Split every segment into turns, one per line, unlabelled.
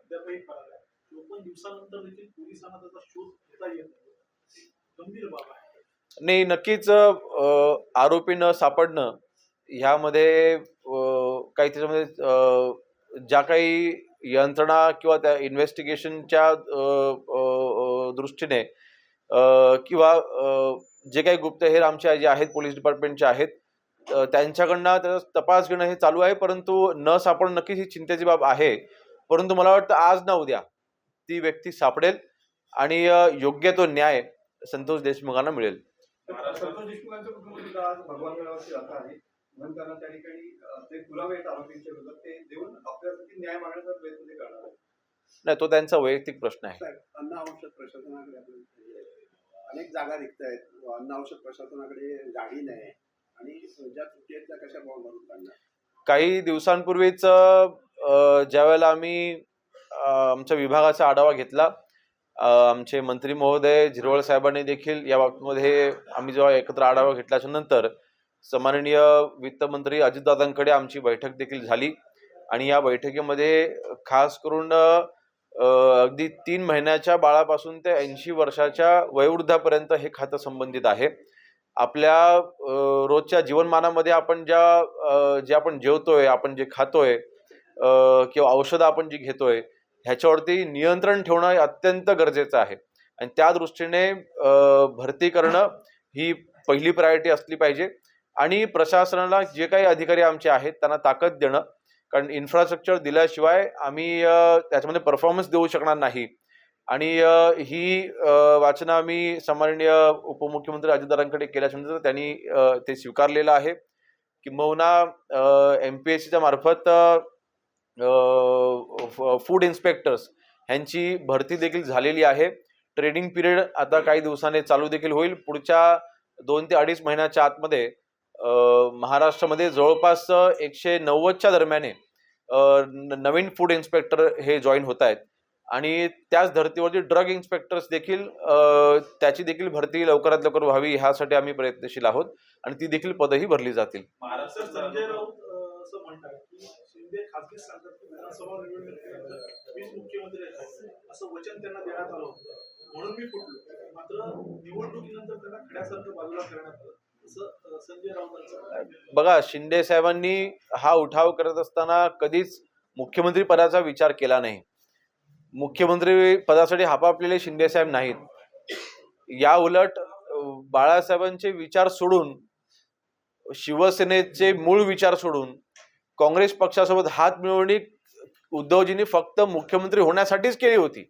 अद्यापही फरार आहे. 54 दिवसानंतर देखील पोलिसांना त्याचा शोध घेता येत नाही. गंभीर बाब आहे.
नाही, नक्कीच आरोपी न सापडणं ह्यामध्ये काही त्याच्यामध्ये ज्या काही यंत्रणा किंवा त्या इन्व्हेस्टिगेशनच्या दृष्टीने किंवा जे काही गुप्तहेर आमचे जे आहेत पोलीस डिपार्टमेंटचे आहेत त्यांच्याकडनं त्याचा तपास घेणं हे चालू आहे, परंतु न सापडणं नक्कीच ही चिंतेची बाब आहे. परंतु मला वाटतं आज ना उद्या ती व्यक्ती सापडेल आणि योग्य तो न्याय संतोष देशमुखांना मिळेल.
संतोष देशमुखांच्या कुटुंबातील आज भगवान मेळाव्याची जाता आहे म्हणून त्यांना त्या ठिकाणी जे पुरावे आहेत आरोपींच्या विरोधात ते देऊन आपल्यासाठी न्याय मागण्याचा प्रयत्न ते करणार आहेत.
नाही, तो त्यांचा वैयक्तिक प्रश्न आहे.
अन्न औषध प्रशासनाकडे अनेक जागा रिक्त आहेत, अन्न औषध प्रशासनाकडे गाडी नाही आणि ज्या त्रुटी आहेत त्या कशा भरून काढणार.
काही दिवसांपूर्वीच ज्या वेळेला आम्ही आमच्या विभागाचा आढावा घेतला, आमचे मंत्री महोदय झिरवळ साहेबांनी देखील या बाबतीमध्ये आम्ही जेव्हा एकत्र आढावा घेतल्याच्या नंतर सन्माननीय वित्तमंत्री अजितदादांकडे आमची बैठक देखील झाली आणि या बैठकीमध्ये खास करून अगदी 3 महिन्याच्या बाळापासून ते 80 वर्षाच्या वयोवृद्धापर्यंत हे खातं संबंधित आहे. आपल्या रोजच्या जीवनमानामध्ये आपण जे आपण जेवतोय, आपण जे खातोय किंवा औषधं आपण जी घेतोय ह्याच्यावरती नियंत्रण ठेवणं अत्यंत गरजेचं आहे आणि त्या दृष्टीने भरती करणं ही पहिली प्रायोरिटी असली पाहिजे आणि प्रशासनाला जे काही अधिकारी आमचे आहेत त्यांना ताकद देणं, कारण इन्फ्रास्ट्रक्चर दिल्याशिवाय आम्ही त्याच्यामध्ये परफॉर्मन्स देऊ शकणार नाही. आणि ही वाचनं आम्ही सन्माननीय उपमुख्यमंत्री अजितदादांकडे केल्याच्यानंतर त्यांनी ते स्वीकारलेलं आहे. किंबहुना MPSCच्या मार्फत फूड इन्स्पेक्टर्स ह्यांची भरती देखील झालेली आहे. ट्रेनिंग पिरियड आता काही दिवसांनी चालू देखील होईल. पुढच्या 2 ते 2.5 महिन्याच्या आतमध्ये महाराष्ट्रामध्ये जवळपास 190च्या दरम्याने नवीन फूड इन्स्पेक्टर हे जॉईन होत आहेत आणि त्याच धर्तीवरती ड्रग इन्स्पेक्टर्स देखील त्याची देखील भरती लवकरात लवकर व्हावी ह्यासाठी आम्ही प्रयत्नशील आहोत आणि ती देखील पदही भरली जातील.
महाराष्ट्र संजय राऊत असं म्हणतात की शिंदे खासगी सांगतात की विधानसभा निवडणुकीनंतर मीच मुख्यमंत्री आहे असं वचन त्यांना देण्यात आलं होतं म्हणून मी फुटलो, मात्र निवडणुकीनंतर त्यांना खड्यासारखं बाजूला करण्यात आलं असं संजय राऊतांचं.
बघा, शिंदे साहेबांनी हा उठाव करत असताना कधीच मुख्यमंत्री पदाचा विचार केला नाही. मुख्यमंत्री पदासाठी हापापलेले शिंदे साहेब नाहीत. या उलट बाळासाहेबांचे विचार सोडून, शिवसेनेचे मूळ विचार सोडून काँग्रेस पक्षासोबत हात मिळवणी उद्धवजींनी फक्त मुख्यमंत्री होण्यासाठीच केली होती.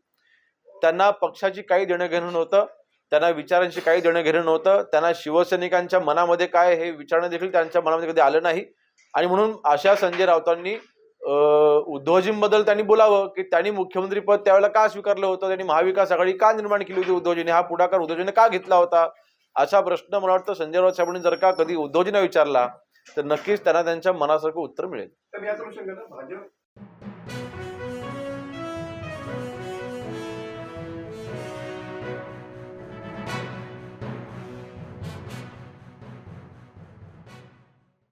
त्यांना पक्षाची काही देणं घेणं नव्हतं, त्यांना विचारांची काही देणं घेणं नव्हतं, त्यांना शिवसैनिकांच्या मनामध्ये काय हे विचारणं देखील त्यांच्या मनामध्ये कधी आलं नाही. आणि म्हणून अशा संजय राऊतांनी उद्धवजींबद्दल त्यांनी बोलावं की त्यांनी मुख्यमंत्री पद त्यावेळेला का स्वीकारलं होतं, त्यांनी महाविकास आघाडी का निर्माण केली होती, उद्धवजींनी हा पुढाकार उद्धवजींनी का घेतला होता, असा प्रश्न मला वाटतं संजय राऊत साहेबांनी जर का कधी उद्धवजींना विचारला तर नक्कीच त्यांना त्यांच्या मनासारखं उत्तर मिळेल.
तर याच अनुषंगाने भाजप